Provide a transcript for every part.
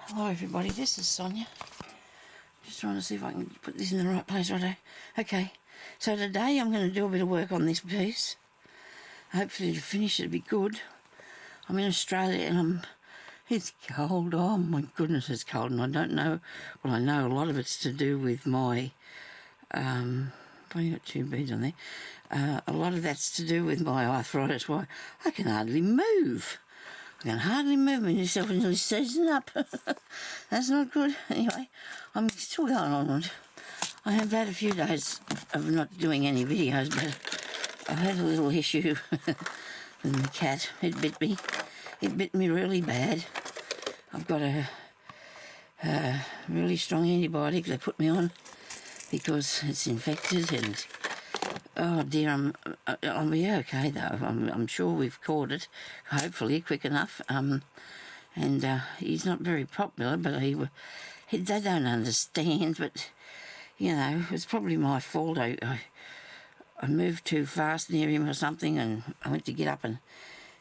Hello everybody, this is Sonya. Just trying to see if I can put this in the right place. Right. Okay, so today I'm going to do a bit of work on this piece. Hopefully to finish it'll be good. I'm in Australia and it's cold. Oh my goodness, it's cold, and I don't know, well, I know a lot of it's to do with my I've only got 2 beads on there. A lot of that's to do with my arthritis. Why, I can hardly move. I can hardly move myself until it's season up. That's not good. Anyway, I'm still going on. I have had a few days of not doing any videos, but I've had a little issue with the cat. It bit me. It bit me really bad. I've got a really strong antibiotic they put me on because it's infected, and oh dear, I'll be okay though. I'm sure we've caught it, hopefully quick enough. And he's not very popular, but they don't understand. But you know, it's probably my fault. I moved too fast near him or something, and I went to get up, and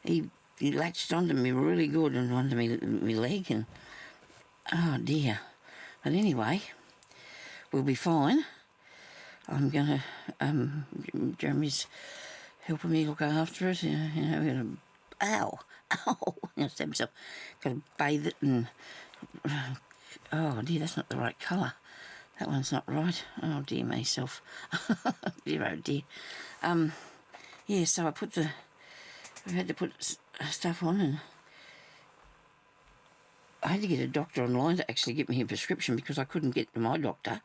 he latched onto me really good and onto my leg, and oh dear. But anyway, we'll be fine. I'm gonna, Jeremy's helping me look after it, you know, we're gonna, ow, I stabbed myself, gotta bathe it, and, oh dear, that's not the right colour, that one's not right, oh dear myself, dear oh dear. Yeah, so we had to put stuff on, and I had to get a doctor online to actually get me a prescription because I couldn't get to my doctor.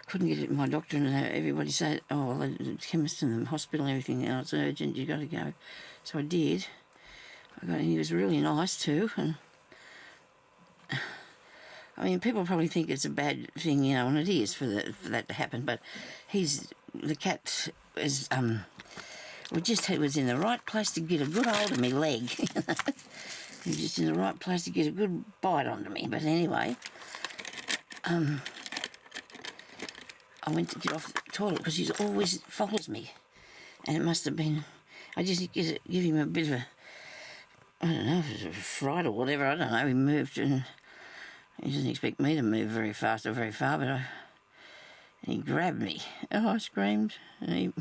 Couldn't get it to my doctor, and everybody said, oh, well, the chemist and the hospital and everything, oh, it's urgent, you got to go. So I did. And he was really nice too. And I mean, people probably think it's a bad thing, you know, and it is for that to happen. But the cat is he was in the right place to get a good hold of me leg. He was just in the right place to get a good bite onto me. But anyway, I went to get off the toilet because he always follows me, and it must have been, I just give him a bit of a, I don't know if it was a fright or whatever, I don't know, he moved, and he doesn't expect me to move very fast or very far, but and he grabbed me. Oh, I screamed, and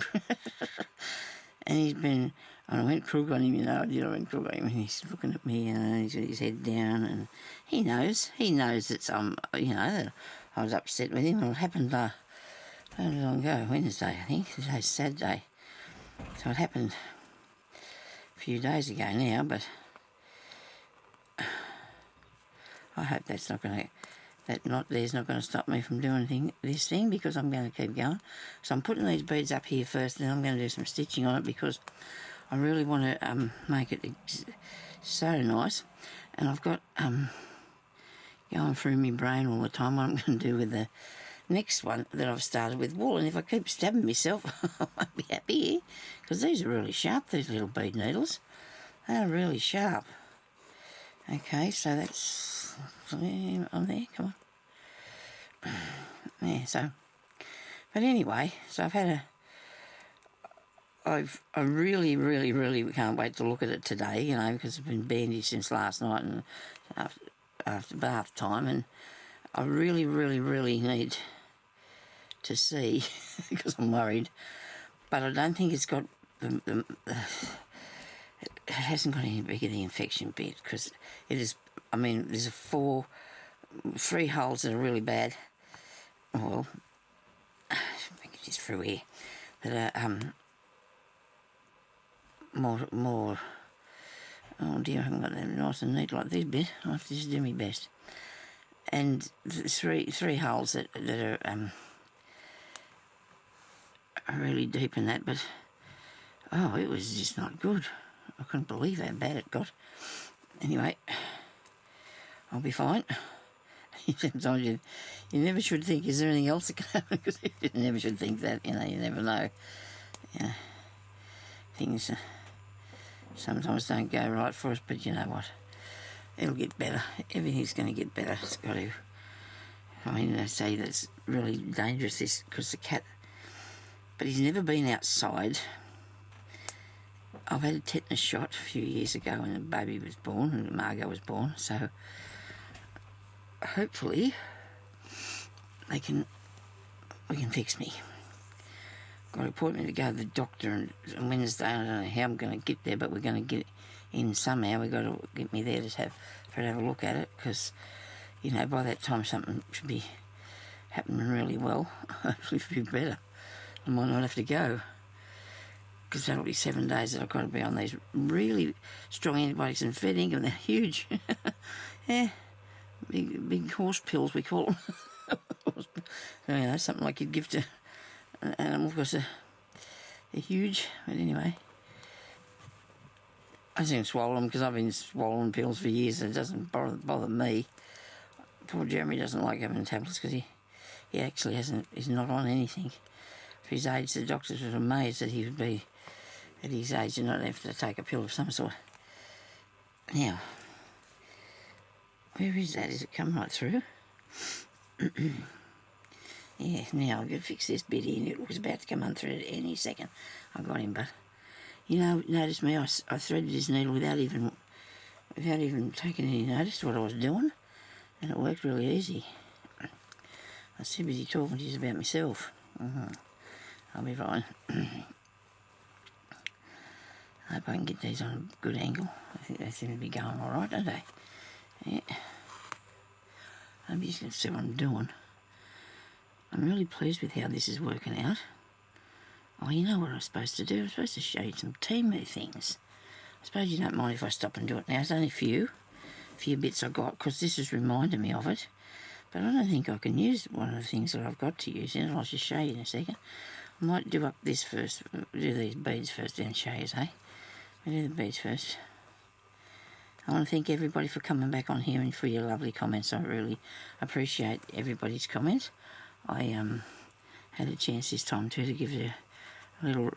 he's been, and I went crook on him, you know, I went crook on him, and he's looking at me, and he's got his head down, and he knows that you know, that I was upset with him, and it happened how long ago? Wednesday, I think. Today's Saturday. So it happened a few days ago now, but I hope there's not going to stop me from doing this thing, because I'm going to keep going. So I'm putting these beads up here first, and then I'm going to do some stitching on it because I really want to make it so nice. And I've got going through my brain all the time what I'm going to do with the next one that I've started with wool, and if I keep stabbing myself I won't be happy, because these are really sharp, these little bead needles. They're really sharp. Okay, so that's on there, come on. Yeah, so, but anyway, so I really, really, really can't wait to look at it today, you know, because I've been bandaged since last night and after bath time, and I really, really, really need to see because I'm worried, but I don't think it's got it hasn't got any bigger the infection bit, because it is, I mean, there's 3 holes that are really bad. Well, make it just through here that are more. Oh dear, I haven't got that nice and neat like this bit. I have to just do my best. And three holes that are really deep in that, but oh, it was just not good. I couldn't believe how bad it got. Anyway, I'll be fine. Sometimes you never should think, is there anything else that can happen? Because you never should think that, you know, you never know. Yeah, things sometimes don't go right for us, but you know what? It'll get better. Everything's going to get better. It's got to. I mean, they say that's really dangerous, this, because the cat, but he's never been outside. I've had a tetanus shot a few years ago when the baby was born, and Margot was born, so hopefully we can fix me. Got an appointment to go to the doctor on Wednesday. I don't know how I'm going to get there, but we're going to get in somehow. We've got to get me there to have a look at it, because, you know, by that time something should be happening really well. Hopefully it'll be better. I might not have to go, because that'll be 7 days that I've got to be on these really strong antibiotics and feeding, and they're huge. Yeah, big horse pills we call them. You know, something like you'd give to an animal, because they're huge. But anyway, I seem to swallow them because I've been swallowing pills for years, and it doesn't bother me. Poor Jeremy doesn't like having tablets because he actually he's not on anything. For his age, the doctors were amazed that he would be, at his age, and not have to take a pill of some sort. Now, where is that? Is it come right through? Yeah, now I've got to fix this bit here, and it was about to come unthreaded any second. I got him, but, you know, notice me, I threaded his needle without even taking any notice of what I was doing, and it worked really easy. I was too busy talking to you about myself. I'll be fine. I hope I can get these on a good angle. I think they seem to be going all right, don't they? Yeah. I'm just going to see what I'm doing. I'm really pleased with how this is working out. Oh, you know what I'm supposed to do? I'm supposed to show you some Temu things. I suppose you don't mind if I stop and do it now. It's only a few bits I got, because this has reminded me of it. But I don't think I can use one of the things that I've got to use in it. I'll just show you in a second. I might do up this first, do these beads first, then show you, eh? We'll do the beads first. I want to thank everybody for coming back on here and for your lovely comments. I really appreciate everybody's comments. I had a chance this time too to give you a little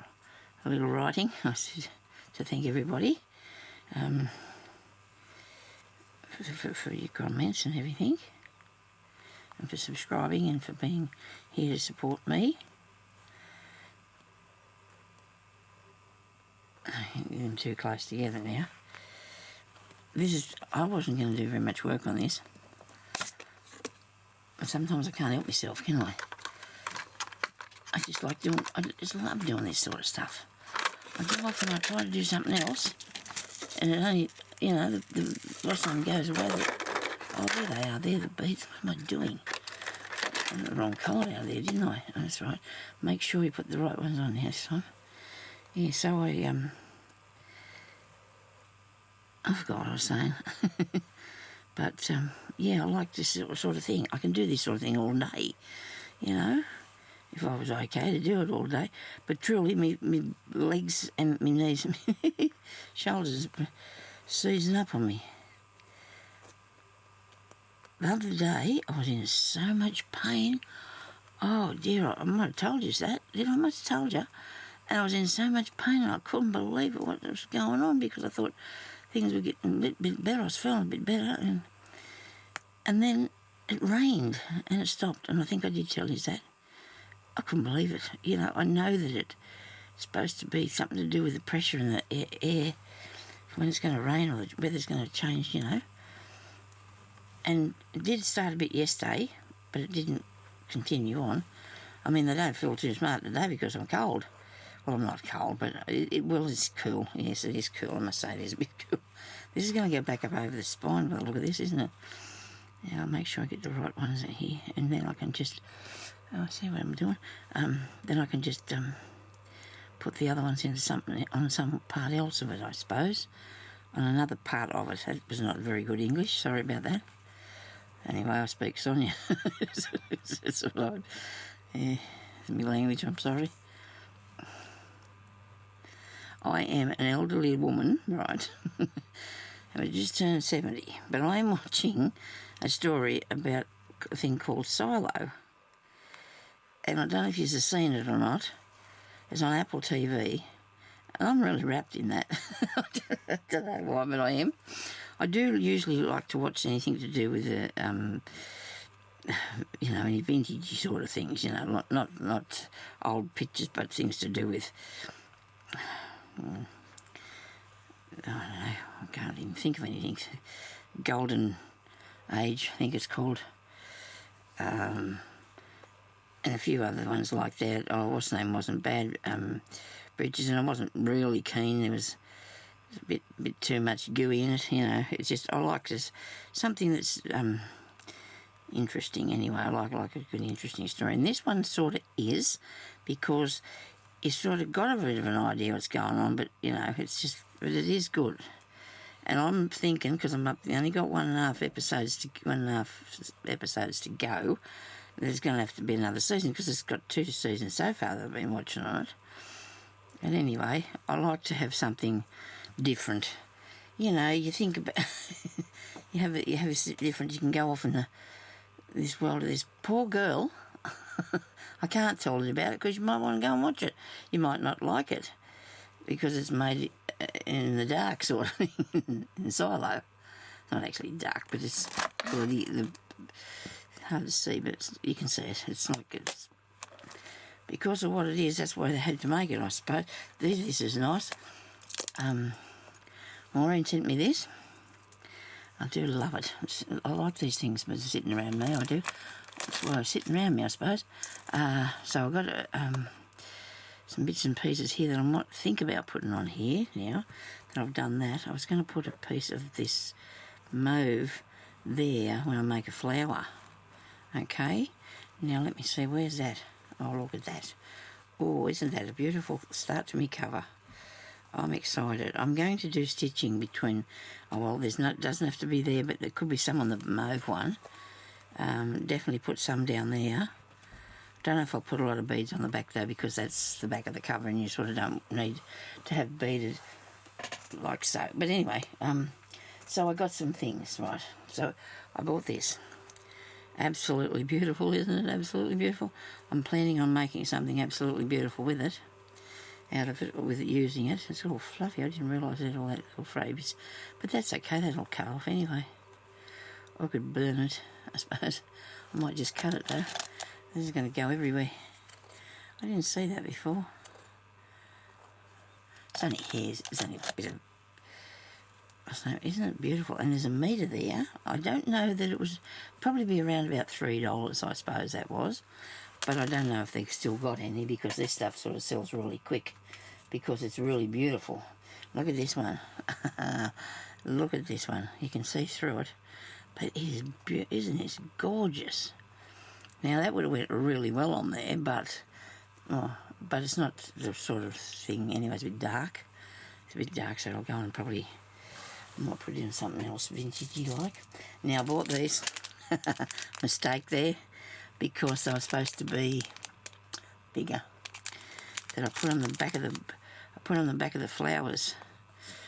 writing. I said to thank everybody for your comments and everything, and for subscribing and for being here to support me. I get them too close together now. I wasn't going to do very much work on this, but sometimes I can't help myself, can I? I just love doing this sort of stuff. I go off and I try to do something else, and it only, you know, the last time goes away. Oh, there they are, they're the beads. What am I doing? I got the wrong colour out there, didn't I? Oh, that's right. Make sure you put the right ones on there this time. Yeah, so I forgot what I was saying. But, yeah, I like this sort of thing. I can do this sort of thing all day, you know, if I was okay to do it all day. But truly, me legs and me knees and me shoulders seizing up on me. The other day, I was in so much pain. Oh, dear, I might have told you that. I must have told you. And I was in so much pain, and I couldn't believe what was going on, because I thought things were getting a bit better. I was feeling a bit better. And then it rained, and it stopped. And I think I did tell you that. I couldn't believe it. You know, I know that it's supposed to be something to do with the pressure in the air when it's going to rain or the weather's going to change, you know. And it did start a bit yesterday, but it didn't continue on. I mean, they don't feel too smart today because I'm cold. Well, I'm not cold, but it's cool. Yes, it is cool. I must say it is a bit cool. This is going to go back up over the spine by the look of this, isn't it? Now, I'll make sure I get the right ones in here, and then I can just... Oh, I see what I'm doing. Then I can just put the other ones into something on some part else of it, I suppose. On another part of it. That was not very good English. Sorry about that. Anyway, I speak Sonya. It's all right. Yeah, it's my language, I'm sorry. I am an elderly woman, right? I just turned 70, but I am watching a story about a thing called Silo. And I don't know if you've seen it or not. It's on Apple TV. And I'm really wrapped in that. I don't know why, but I am. I do usually like to watch anything to do with you know, any vintage sort of things, you know, not old pictures, but things to do with, I don't know, I can't even think of anything. Golden Age, I think it's called. And a few other ones like that. Oh, what's the name wasn't bad. Bridges, and I wasn't really keen. There was a bit too much gooey in it, you know. It's just, I like just something that's interesting anyway. I like a good, interesting story. And this one sort of is, because you sort of got a bit of an idea what's going on, but, you know, it's just, but it is good. And I'm thinking, because I only got 1.5 episodes to go, there's going to have to be another season, because it's got 2 seasons so far that I've been watching on it. And anyway, I like to have something different. You know, you think about you have a different. You can go off in this world of this poor girl. I can't tell you about it because you might want to go and watch it. You might not like it because it's made in the dark, sort of thing, in silo. Not actually dark, but it's well, the hard to see, but you can see it. It's like it's because of what it is. That's why they had to make it, I suppose. This is nice. Maureen sent me this. I do love it. I like these things, but they're sitting around me. I do. That's why they're sitting around me, I suppose. So I've got some bits and pieces here that I might think about putting on here now that I've done that. I was going to put a piece of this mauve there when I make a flower. Okay. Now let me see. Where's that? Oh, look at that. Oh, isn't that a beautiful start to me cover? I'm excited. I'm going to do stitching between, oh well, doesn't have to be there, but there could be some on the mauve one. Definitely put some down there. Don't know if I'll put a lot of beads on the back though, because that's the back of the cover and you sort of don't need to have beaded like so. But anyway, so I got some things, right. So I bought this. Absolutely beautiful, isn't it? Absolutely beautiful. I'm planning on making something absolutely beautiful with it. Out of it, with it, using it. It's all fluffy. I didn't realise it had all that little fragrance. But that's okay, that'll cut off anyway. I could burn it, I suppose. I might just cut it though. This is going to go everywhere. I didn't see that before. It's only hairs, it's only a bit of... So, isn't it beautiful? And there's a metre there. I don't know that it was... Probably be around about $3, I suppose that was. But I don't know if they've still got any, because this stuff sort of sells really quick because it's really beautiful. Look at this one. Look at this one. You can see through it. But it is isn't it gorgeous? Now that would have went really well on there, but it's not the sort of thing. Anyway, it's a bit dark. It's a bit dark, so I'll go and probably might put in something else vintagey like. Now I bought these. Mistake there. Because they were supposed to be bigger. That I put on the back of the flowers.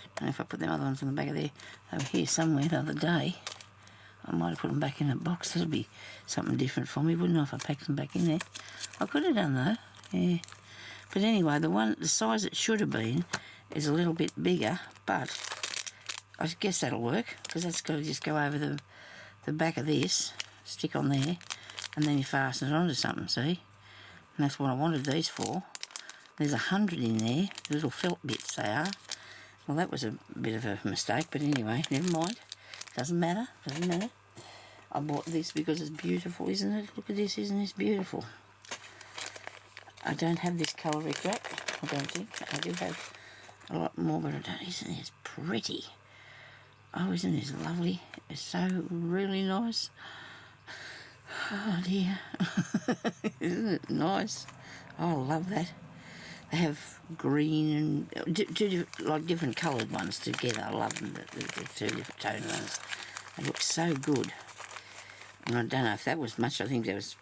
I don't know if I put them other ones on the back of there. They were here somewhere the other day. I might have put them back in a box. That'll be something different for me, wouldn't it, if I packed them back in there? I could have done though. Yeah. But anyway, the size it should have been is a little bit bigger, but I guess that'll work because that's got to just go over the back of this, stick on there. And then you fasten it onto something, see? And that's what I wanted these for. There's 100 in there, little felt bits they are. Well, that was a bit of a mistake, but anyway, never mind. Doesn't matter, doesn't matter. I bought this because it's beautiful, isn't it? Look at this, isn't this beautiful? I don't have this colour wrap, I don't think. I do have a lot more, but I don't. Isn't this pretty? Oh, isn't this lovely? It's so really nice. Oh dear. Isn't it nice? Oh, I love that. They have green and two like different coloured ones together. I love them, the 2 different tone ones. They look so good. And I don't know if that was much. I think that was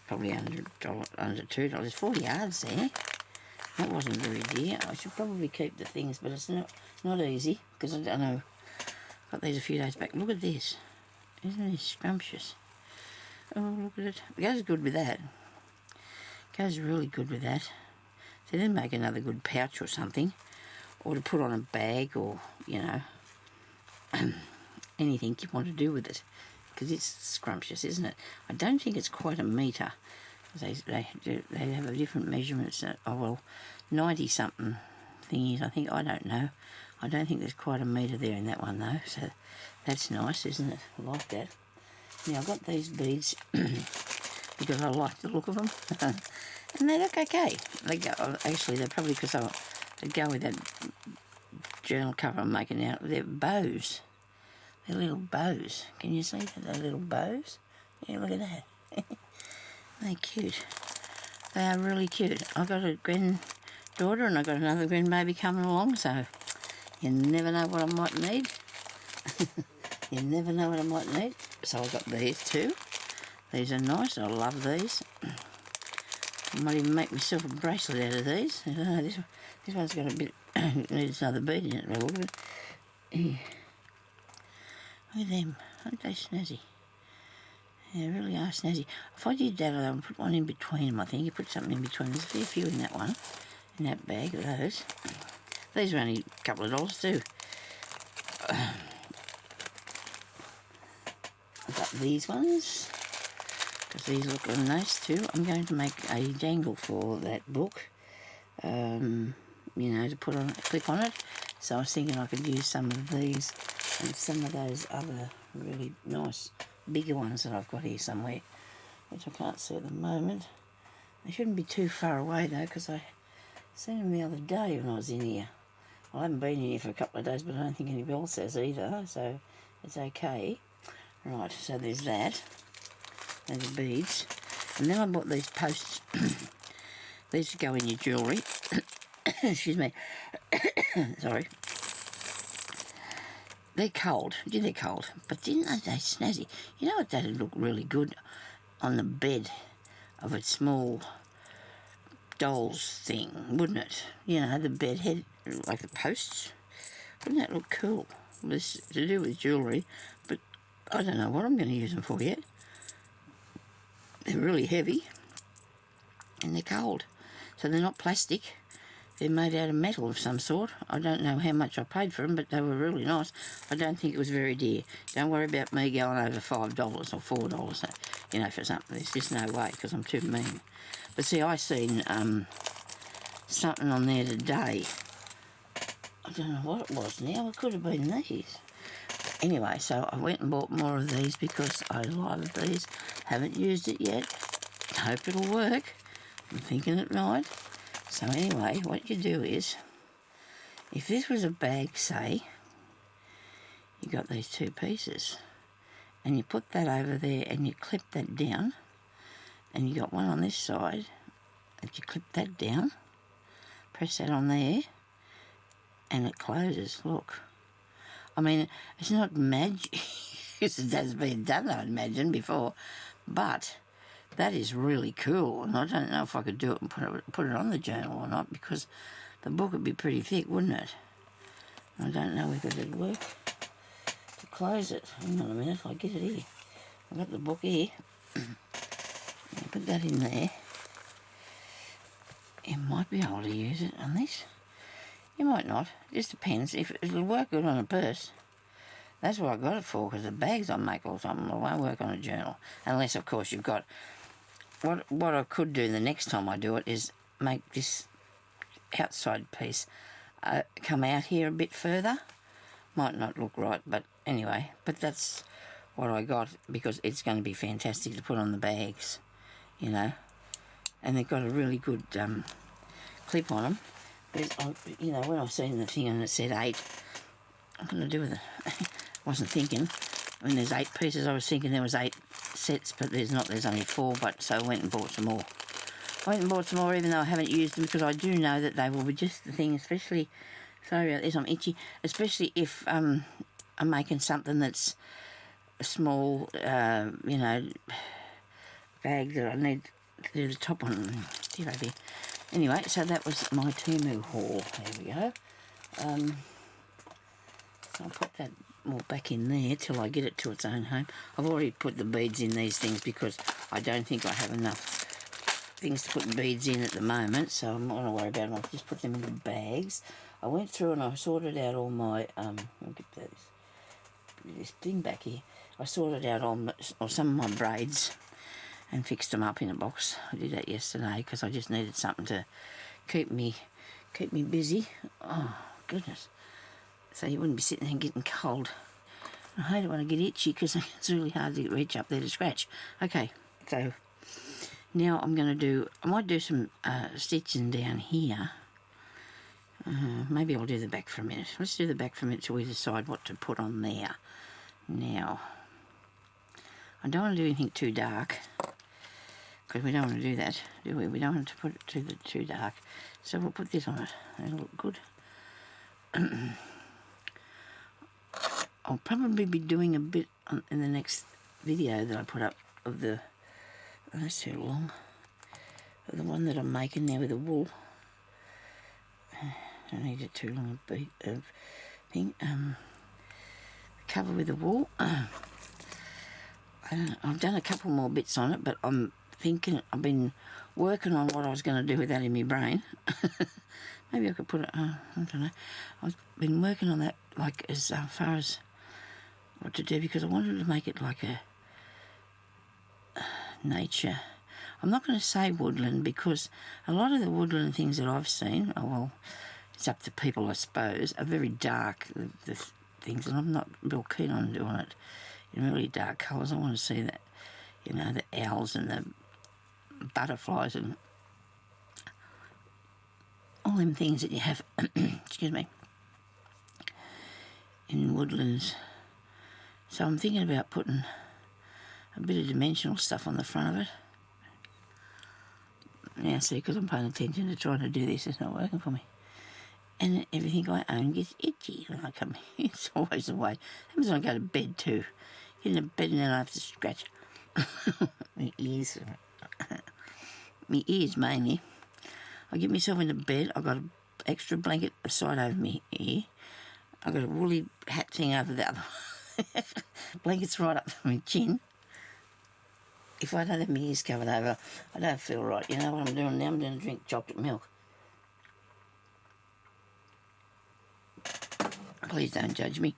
probably under $2. 40 yards there. That wasn't very dear. I should probably keep the things, but it's not easy because I don't know. Got these a few days back. Look at this. Isn't this scrumptious? Oh, look at it. It goes good with that. It goes really good with that. So then make another good pouch or something, or to put on a bag, or, you know, anything you want to do with it, because it's scrumptious, isn't it? I don't think it's quite a metre. They have a different measurements. Oh, well, 90-something thingies, I think. I don't know. I don't think there's quite a metre there in that one, though, so that's nice, isn't it? I like that. Now I got these beads because I like the look of them, and they look okay. They go, actually, they're probably because they go with that journal cover I'm making out. They're bows. They're little bows. Can you see that? They're little bows. Yeah, look at that. They're cute. They are really cute. I've got a granddaughter and I've got another grandbaby coming along, so you never know what I might need. You never know what I might need. So I got these too. These are nice. I love these. I might even make myself a bracelet out of these. This one's got a bit... needs another bead in it. Look at it. Yeah. Look at them. Aren't they snazzy? They really are snazzy. If I did that, I would put one in between them, I think. You put something in between. There's a fair few in that one, in that bag of those. These are only a couple of dollars too. I've got these ones, because these look really nice too. I'm going to make a dangle for that book, you know, to put on, clip on it. So I was thinking I could use some of these and some of those other really nice bigger ones that I've got here somewhere, which I can't see at the moment. They shouldn't be too far away though, because I seen them the other day when I was in here. I haven't been in here for a couple of days, but I don't think anybody else has either, so it's okay. Right, so there's that. There's the beads. And then I bought these posts. These go in your jewellery. Excuse me. Sorry. They're cold. Yeah, they're cold. But didn't they snazzy? You know what, that'd look really good on the bed of a small doll's thing, wouldn't it? You know, the bed head, like the posts. Wouldn't that look cool? This to do with jewellery, but I don't know what I'm going to use them for yet. They're really heavy and they're cold. So they're not plastic. They're made out of metal of some sort. I don't know how much I paid for them, but they were really nice. I don't think it was very dear. Don't worry about me going over $5 or $4, you know, for something. There's just no way, because I'm too mean. But see, I seen something on there today. I don't know what it was now. It could have been these. Anyway, so I went and bought more of these because I love these. Haven't used it yet. Hope it'll work. I'm thinking it might. So anyway, what you do is, if this was a bag, say, you got these two pieces, and you put that over there and you clip that down, and you got one on this side, and you clip that down, press that on there, and it closes, look. I mean, it's not magic, it has been done, I imagine, before, but that is really cool, and I don't know if I could do it and put it on the journal or not, because the book would be pretty thick, wouldn't it? I don't know if it'd work to close it. Hang on a minute, if I get it here. I've got the book here. Put that in there. You might be able to use it on this. You might not. It just depends. If it'll work good on a purse. That's what I got it for, because the bags I make or something, it won't work on a journal. Unless, of course, you've got... What I could do the next time I do it is make this outside piece come out here a bit further. Might not look right, but anyway. But that's what I got, because it's going to be fantastic to put on the bags, you know. And they've got a really good clip on them. You know, when I seen the thing and it said 8, I'm going to do with it. Wasn't thinking. When there's 8 pieces, I was thinking there was 8 sets, but there's not. There's only 4, but so I went and bought some more. I went and bought some more, even though I haven't used them, because I do know that they will be just the thing, especially, sorry about this, I'm itchy, especially if I'm making something that's a small, you know, bag that I need to do the top on. Anyway, so that was my Temu haul. There we go. So I'll put that more back in there till I get it to its own home. I've already put the beads in these things because I don't think I have enough things to put beads in at the moment, so I'm not going to worry about them. I'll just put them in the bags. I went through and I sorted out all my, I'll get this thing back here. I sorted out all some of my braids and fixed them up in a box. I did that yesterday because I just needed something to keep me busy. Oh, goodness. So you wouldn't be sitting there getting cold. I hate it when I get itchy because it's really hard to reach up there to scratch. Okay, so now I'm going to do, I might do some stitching down here. Maybe I'll do the back for a minute. Let's do the back for a minute till we decide what to put on there. Now, I don't want to do anything too dark because we don't want to do that, do we? We don't want to put it too dark. So we'll put this on it. That'll look good. I'll probably be doing a bit in the next video that I put up of the, oh, that's too long, of the one that I'm making now with the wool. I don't need it too long of thing. Cover with the wool. I've done a couple more bits on it, but I'm thinking, I've been working on what I was going to do with that in my brain. Maybe I could put it, I don't know. I've been working on that, like, as far as what to do, because I wanted to make it like a nature. I'm not going to say woodland, because a lot of the woodland things that I've seen, oh well, it's up to people I suppose, are very dark, the things, and I'm not real keen on doing it in really dark colours. I want to see that, you know, the owls and the butterflies and all them things that you have, excuse me, in woodlands. So I'm thinking about putting a bit of dimensional stuff on the front of it. Now see, because I'm paying attention to trying to do this, it's not working for me. And everything I own gets itchy when I come here. It's always the way. Happens when I go to bed too. Get in bed and then I have to scratch my ears. My ears mainly. I get myself into bed. I've got an extra blanket aside over me ear. I've got a woolly hat thing over the other one. Blanket's right up to my chin. If I don't have my ears covered over, I don't feel right. You know what I'm doing now? I'm going to drink chocolate milk. Please don't judge me.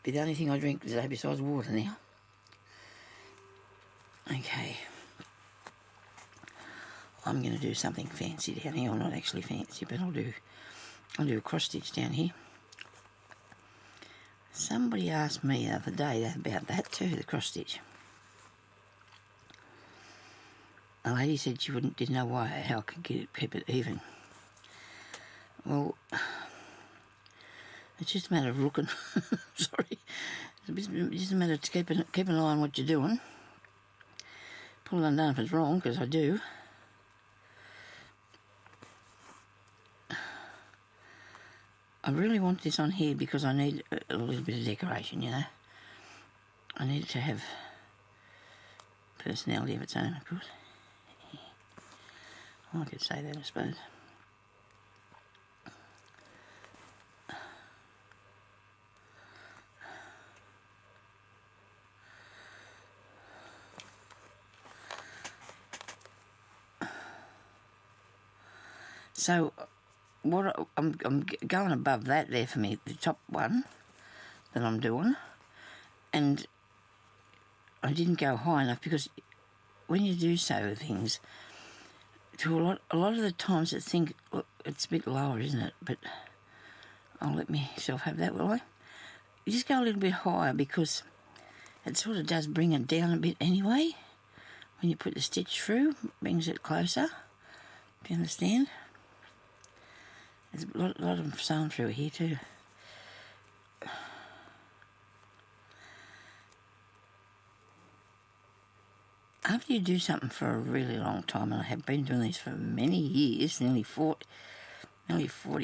Be the only thing I drink today besides water now. Okay. I'm going to do something fancy down here. Well, not actually fancy, but I'll do a cross stitch down here. Somebody asked me the other day about that too, the cross stitch. A lady said she didn't know how I could keep it even. Well, it's just a matter of looking. Sorry, it's just a matter of keep an eye on what you're doing. Pull it undone if it's wrong, because I do. I really want this on here because I need a little bit of decoration, you know. I need it to have personality of its own, of course. Well, I could say that, I suppose. So, what I'm going above that there for me, the top one that I'm doing, and I didn't go high enough because when you do sew things, a lot of the times it's a bit lower, isn't it? But I'll let myself have that, will I? You just go a little bit higher because it sort of does bring it down a bit anyway. When you put the stitch through, it brings it closer. Do you understand? There's a lot of sewn through here too. After you do something for a really long time, and I have been doing this for many years, nearly 40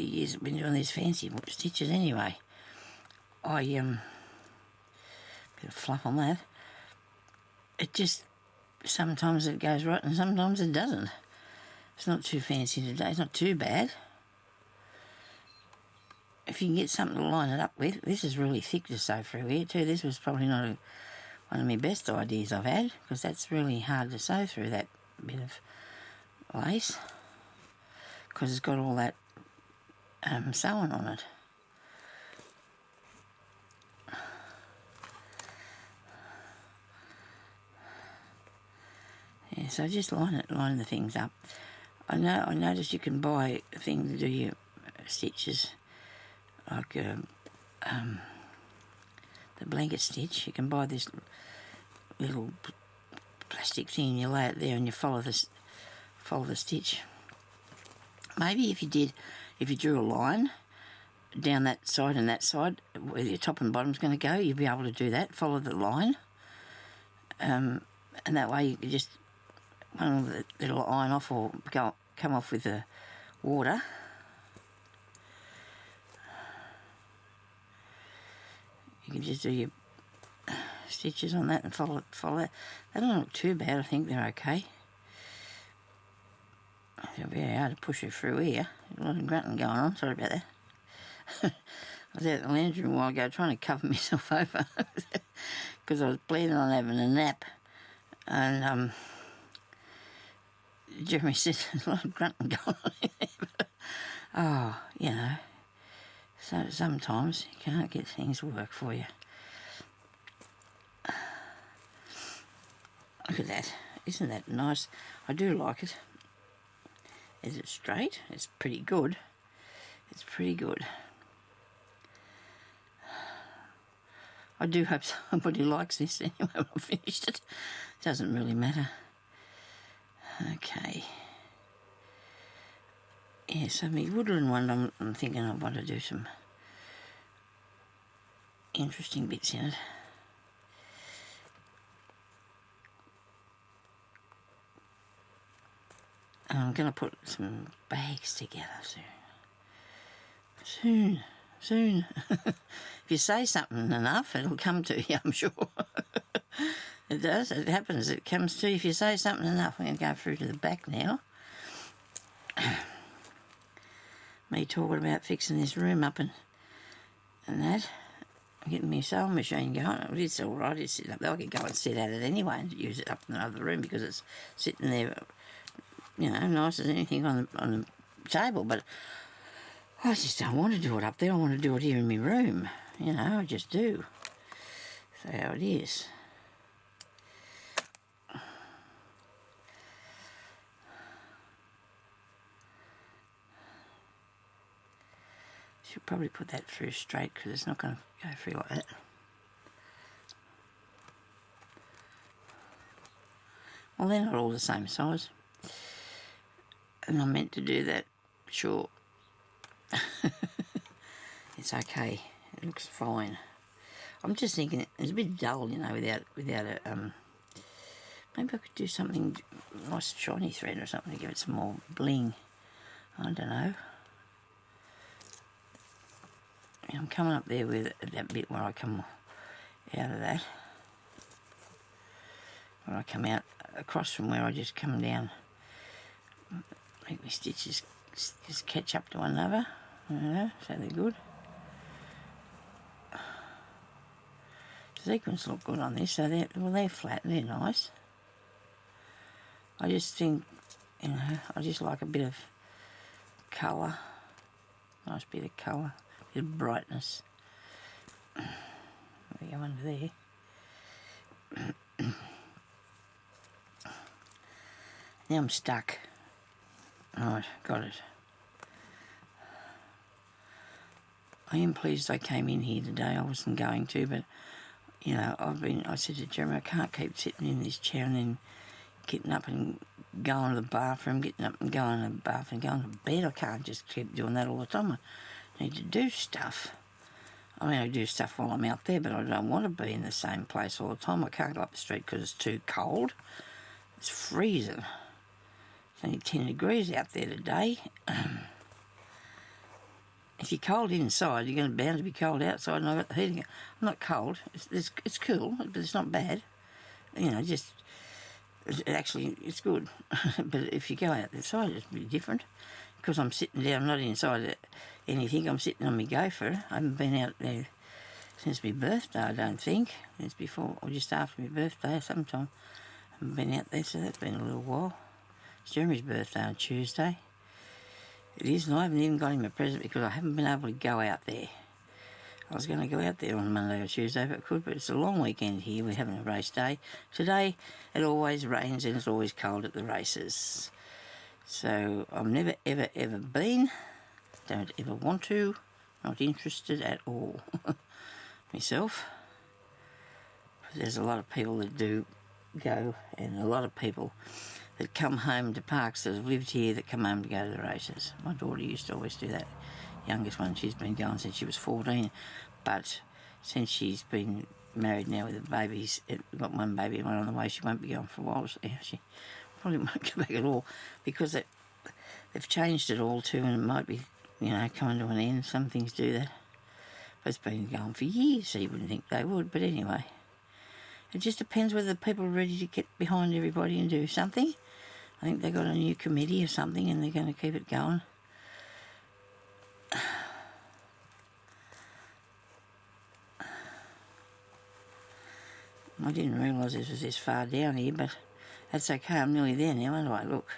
years I've been doing these fancy stitches anyway. Bit of fluff on that. It just, sometimes it goes right and sometimes it doesn't. It's not too fancy today, it's not too bad. If you can get something to line it up with, this is really thick to sew through here too. This was probably not one of my best ideas I've had, because that's really hard to sew through, that bit of lace, because it's got all that sewing on it. Yeah, so just line the things up. I noticed you can buy things to do your stitches, like the blanket stitch. You can buy this little plastic thing, you lay it there and you follow the stitch. Maybe if you drew a line down that side and that side where your top and bottom's going to go, you'll be able to do that, follow the line, and that way you can just one of the little iron off or come off with the water. You can just do your stitches on that and follow it. They don't look too bad. I think they're okay. It'll be very hard to push it through here. A lot of grunting going on. Sorry about that. I was out in the lounge room a while ago trying to cover myself over because I was planning on having a nap, and Jeremy said there's a lot of grunting going on in there. Oh, you know, so sometimes you can't get things to work for you. Look at that. Isn't that nice? I do like it. Is it straight? It's pretty good. It's pretty good. I do hope somebody likes this anyway when I've finished it. Doesn't really matter. Okay. Yeah, so my woodland one, I'm thinking I want to do some interesting bits in it. And I'm going to put some bags together soon. Soon. If you say something enough, it'll come to you, I'm sure. It does. It happens. It comes to you if you say something enough. I'm going to go through to the back now. Me talking about fixing this room up and that. I'm getting my sewing machine going. It's all right. It's sitting up there. I could go and sit at it anyway and use it up in the other room because it's sitting there, you know, nice as anything on the table. But I just don't want to do it up there. I want to do it here in my room. You know, I just do. That's how it is. Should probably put that through straight because it's not going to go through like that. Well, they're not all the same size. And I meant to do that, sure. It's okay. It looks fine. I'm just thinking it's a bit dull, you know, without a maybe I could do something nice shiny thread or something to give it some more bling. I don't know. I'm coming up there with that bit where I come out of that. Where I come out across from where I just come down. Make my stitches just catch up to one another. I don't know, so they're good. The sequins look good on this, so they're flat, they're nice. I just think, you know, I just like a bit of colour. Nice bit of colour, a bit of brightness. We go under there. Now I'm stuck. Right, got it. I am pleased I came in here today. I wasn't going to, but, you know, I said to Jeremy, I can't keep sitting in this chair and then getting up and going to the bathroom, getting up and going to the bathroom, going to bed. I can't just keep doing that all the time. I need to do stuff. I mean, I do stuff while I'm out there, but I don't want to be in the same place all the time. I can't go up the street because it's too cold. It's freezing. It's only 10 degrees out there today. If you're cold inside, you're bound to be cold outside, and I've got the heating. I'm not cold. It's cool, but it's not bad. You know, just actually it's good. But if you go out the side, it's a bit different. Because I'm sitting down, I'm not inside anything. I'm sitting on my gopher. I haven't been out there since my birthday, I don't think. It's before or just after my birthday, sometime. I haven't been out there, so that's been a little while. It's Jeremy's birthday on Tuesday. It is, and I haven't even got him a present because I haven't been able to go out there. I was going to go out there on Monday or Tuesday if I could, but it's a long weekend here. We're having a race day. Today, it always rains and it's always cold at the races. So I've never, ever, ever been. Don't ever want to. Not interested at all. Myself. there's a lot of people that do go, and a lot of people that come home to parks that have lived here that come home to go to the races. My daughter used to always do that. Youngest one, she's been going since she was 14, but since she's been married now with the babies, got one baby and one on the way, she won't be going for a while. She probably won't go back at all, because they've changed it all too, and it might be, coming to an end. Some things do that. But it's been going for years, so you wouldn't think they would, but anyway. It just depends whether the people are ready to get behind everybody and do something. I think they've got a new committee or something, and they're going to keep it going. I didn't realise this was this far down here, but that's okay. I'm nearly there now, aren't I? Look,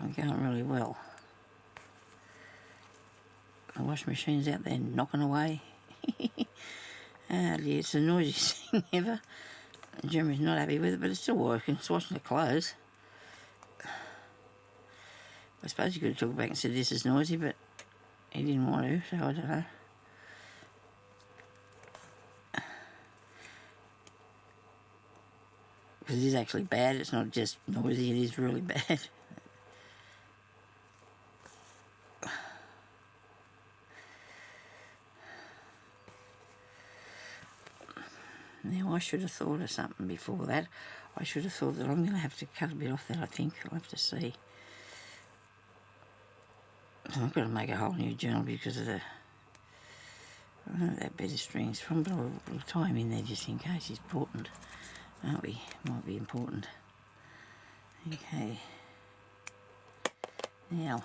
I'm going really well. The washing machine's out there knocking away. Ah, dear, it's the noisiest thing ever. Jeremy's not happy with it, but it's still working. It's washing the clothes. I suppose you could have took it back and said this is noisy, but he didn't want to, so I don't know. Because it is actually bad. It's not just noisy, it is really bad. Now, I should have thought of something before that. I should have thought that I'm going to have to cut a bit off that, I think. I'll have to see. I've got to make a whole new journal because of I don't know where that bit of string's from, but we'll tie him in there just in case. He's important, aren't we? Might be important. Okay. Now,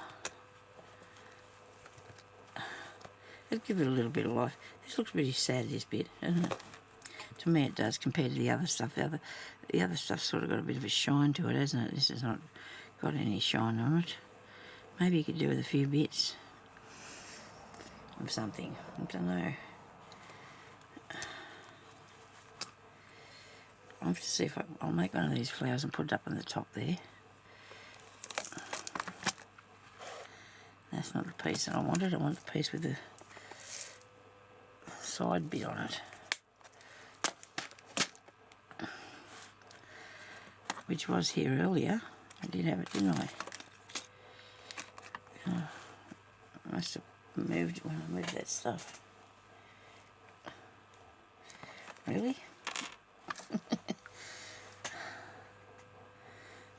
let's give it a little bit of life. This looks pretty sad, this bit, doesn't it? To me it does, compared to the other stuff. The other stuff's sort of got a bit of a shine to it, hasn't it? This has not got any shine on it. Maybe you could do with a few bits of something. I don't know. I'll have to see if I'll make one of these flowers and put it up on the top there. That's not the piece that I wanted. I want the piece with the side bit on it, which was here earlier. I did have it, didn't I? I must have moved it when I moved that stuff. Really?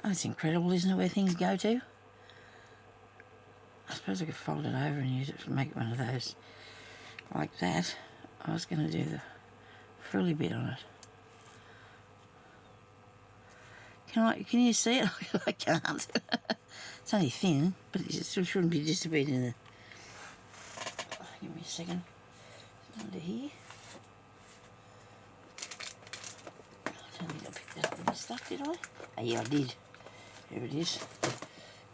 Oh, it's incredible, isn't it, where things go to? I suppose I could fold it over and use it to make one of those like that. I was going to do the frilly bit on it. Can you see it? I can't. It's only thin, but it still shouldn't be just a bit in the... Give me a second. Under here. I don't think I picked that up with the stuff, did I? Oh, yeah, I did. Here it is.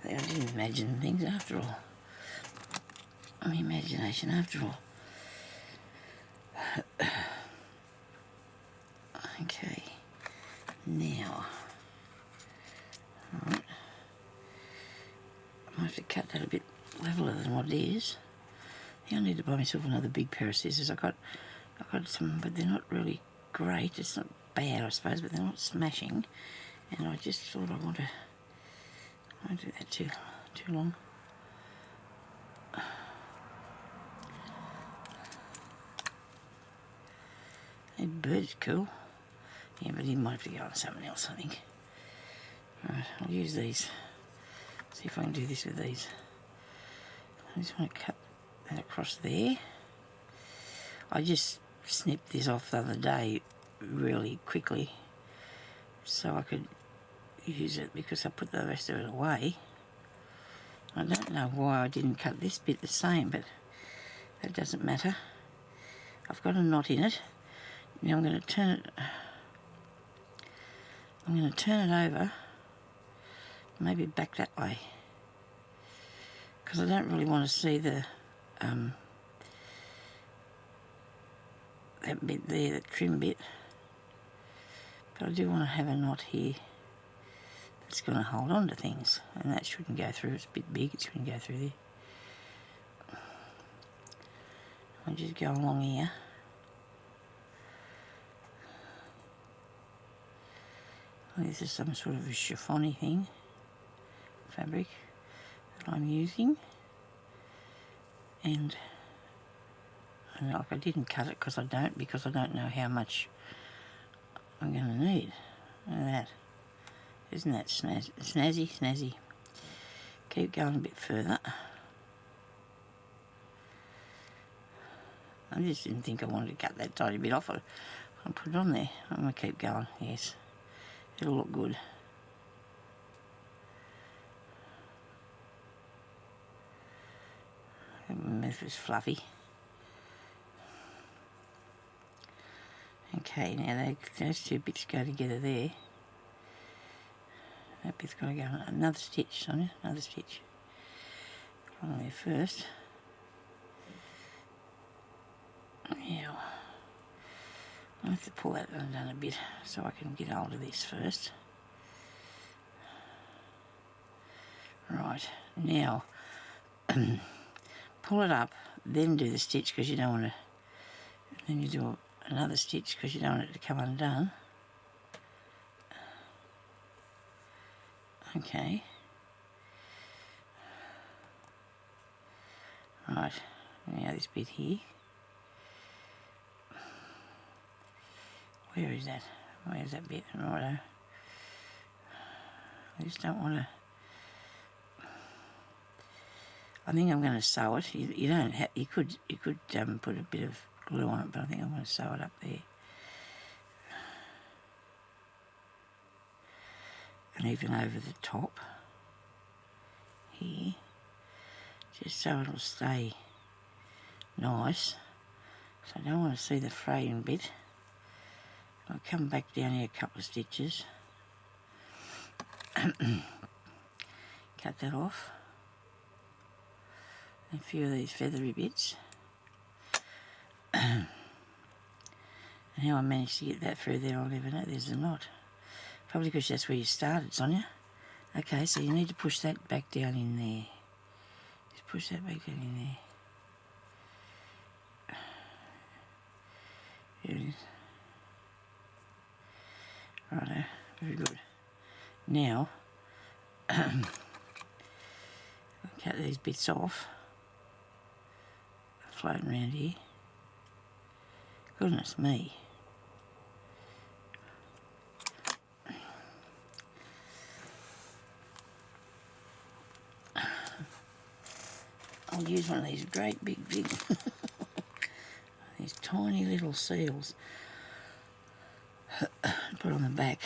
I didn't imagine things after all. My imagination after all. Okay. Now... Alright. I might have to cut that a bit leveler than what it is. I think I need to buy myself another big pair of scissors. I got some, but they're not really great. It's not bad, I suppose, but they're not smashing. And I just thought I won't do that too long. That bird's cool. Yeah, but he might have to go on something else, I think. Right, I'll use these. See if I can do this with these. I just want to cut that across there. I just snipped this off the other day really quickly so I could use it because I put the rest of it away. I don't know why I didn't cut this bit the same, but that doesn't matter. I've got a knot in it. Now I'm going to turn it over, maybe back that way, because I don't really want to see the that bit there, the trim bit, but I do want to have a knot here that's going to hold on to things, and that shouldn't go through. It's a bit big, it shouldn't go through there. I'll just go along here. This is some sort of a chiffon-y thing, fabric that I'm using, and like I didn't cut it because I don't know how much I'm going to need. Look at that. Isn't that snazzy, snazzy? Keep going a bit further. I just didn't think I wanted to cut that tiny bit off. I'll put it on there. I'm going to keep going, yes. It'll look good. This is fluffy. Okay, now those two bits go together there. That bit's got to go on another stitch, Sonya, another stitch. On there first. Now, I have to pull that undone a bit so I can get hold of this first. Right, now, pull it up, then do the stitch because you don't want to, then you do another stitch because you don't want it to come undone. Okay. Right, now this bit here. Where is that? Where's that bit? Righto. I just don't want to. I think I'm going to sew it. You don't have. You could put a bit of glue on it, but I think I'm going to sew it up there. And even over the top here, just so it'll stay nice. So I don't want to see the fraying bit. I'll come back down here a couple of stitches. Cut that off. A few of these feathery bits. And how I managed to get that through there, I'll never know. There's a knot. Probably because that's where you started, Sonya. Okay, so you need to push that back down in there. Just push that back down in there. There it is. Righto, very good. Now, I'll cut these bits off. Floating around here. Goodness me. I'll use one of these great big these tiny little seals. Put on the back.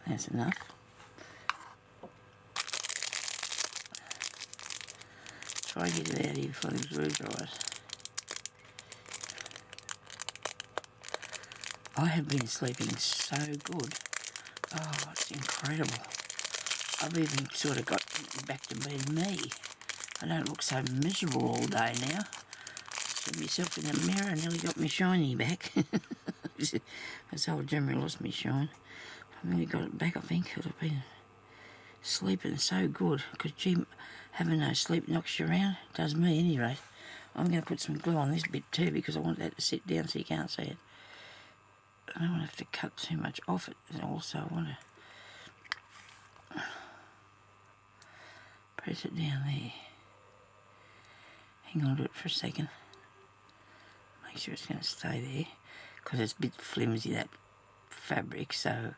That's enough. Try to get it out here before the glue dries. I have been sleeping so good. Oh, it's incredible. I've even sort of got back to being me. I don't look so miserable all day now. See myself in the mirror and nearly got me shiny back. This whole Jimmy lost me shine. I nearly got it back, I think. I've been sleeping so good. Because gee, having no sleep knocks you around. Does me anyway. I'm going to put some glue on this bit too because I want that to sit down so you can't see it. I don't want to have to cut too much off it. And also I want to press it down there. Hang on to it for a second. Make sure it's going to stay there. Because it's a bit flimsy, that fabric, so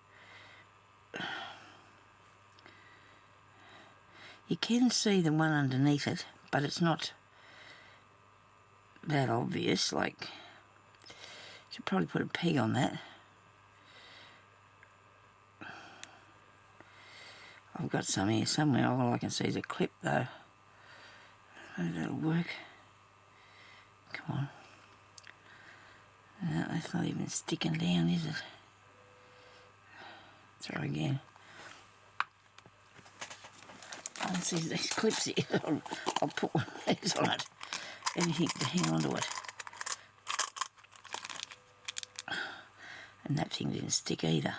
you can see the one underneath it, but it's not that obvious. Like, should probably put a peg on that. I've got some here somewhere. All I can see is a clip though. Maybe that'll work. Come on. No, that's not even sticking down, is it? Try again. I don't see these clips here. I'll put one of these on it. Anything to hang on to it. And that thing didn't stick either.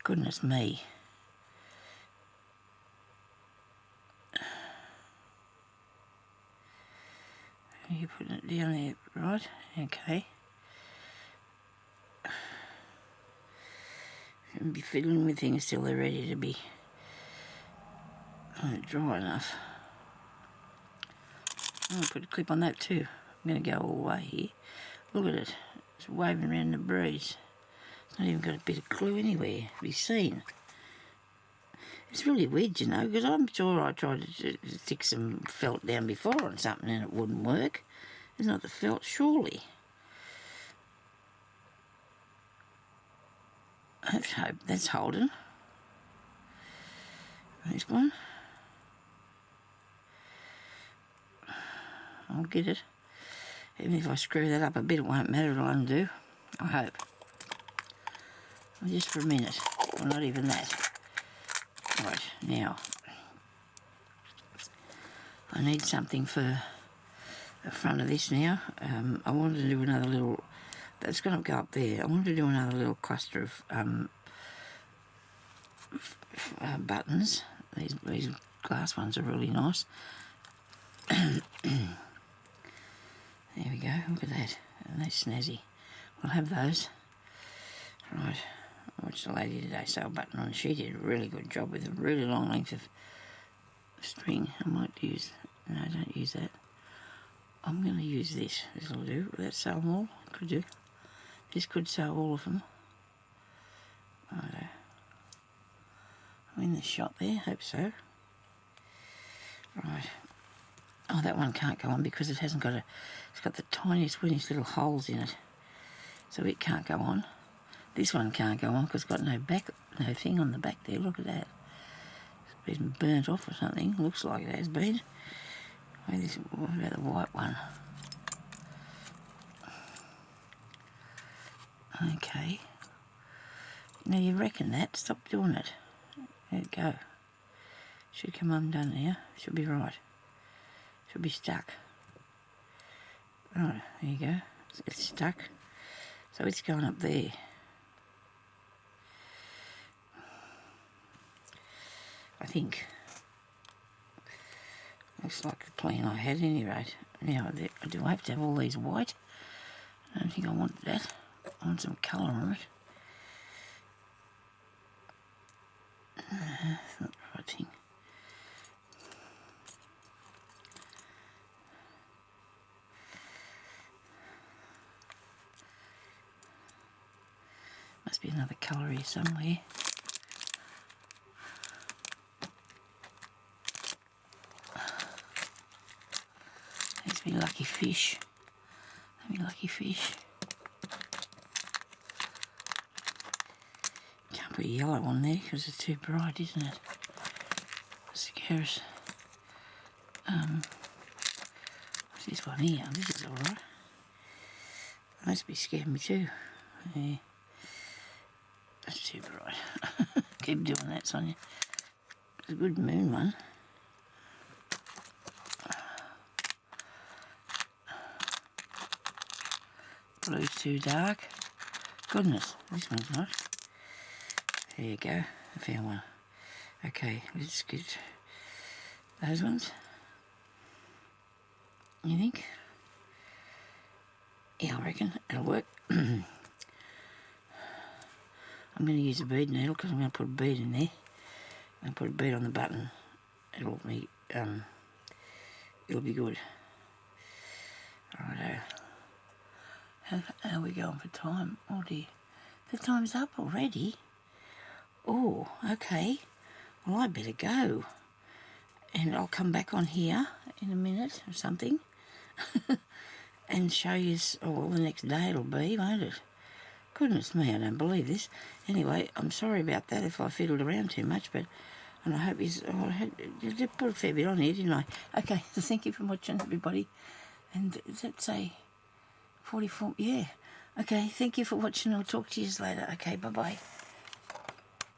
Goodness me. you're putting it down there, right? Okay. Shouldn't be fiddling with things till they're ready to be dry enough. I'm going to put a clip on that too. I'm going to go all the way here. Look at it. It's waving around in the breeze. It's not even got a bit of glue anywhere to be seen. It's really weird, you know, because I'm sure I tried to stick some felt down before on something and it wouldn't work. It's not the felt, surely. Let's hope that's holding. This one. I'll get it. Even if I screw that up a bit, it won't matter, it'll undo. I hope. Well, just for a minute. Well, not even that. Right, now. I need something for the front of this now. I wanted to do another little... That's going to go up there. I wanted to do another little cluster of buttons. These glass ones are really nice. There we go, look at that. And they're snazzy. We'll have those. Right, I watched the lady today sew a button on. She did a really good job with a really long length of string. I might use... No, don't use that. I'm going to use this. This will do. Will that sew them all? Could do. This could sew all of them. Righto. I'm in the shot there, hope so. Right. Oh, that one can't go on because it hasn't got a... It's got the tiniest, weeniest little holes in it. So it can't go on. This one can't go on because it's got no back, no thing on the back there. Look at that. It's been burnt off or something. Looks like it has been. What about the white one? Okay. Now you reckon that? Stop doing it. There you go. Should come undone now. Should be right. Should be stuck. Right, there you go. It's stuck. So it's going up there. I think. Looks like the plan I had at any rate. Now, do I have to have all these white? I don't think I want that. I want some colour on it. That's not the right thing. Must be another colour here somewhere. There's me lucky fish. Let me lucky fish. Can't put yellow on there because it's too bright, isn't it? Scares. What's this one here? This is alright. Must be scaring me too. Yeah. That's too bright. Keep doing that, Sonya. It's a good moon one. Blue's too dark. Goodness, this one's not. There you go. I found one. Okay, let's get those ones. You think? Yeah, I reckon it'll work. I'm going to use a bead needle because I'm going to put a bead in there. I'm going to put a bead on the button. It'll be good. Righto. How are we going for time? Oh dear. The time's up already. Oh, okay. Well, I better go. And I'll come back on here in a minute or something. And show you, oh, well, the next day it'll be, won't it? Goodness me, I don't believe this. Anyway, I'm sorry about that if I fiddled around too much, but... And I hope I did put a fair bit on here, didn't I? Okay, so thank you for watching, everybody. And does that say 44? Yeah. Okay, thank you for watching. I'll talk to you later. Okay, bye-bye.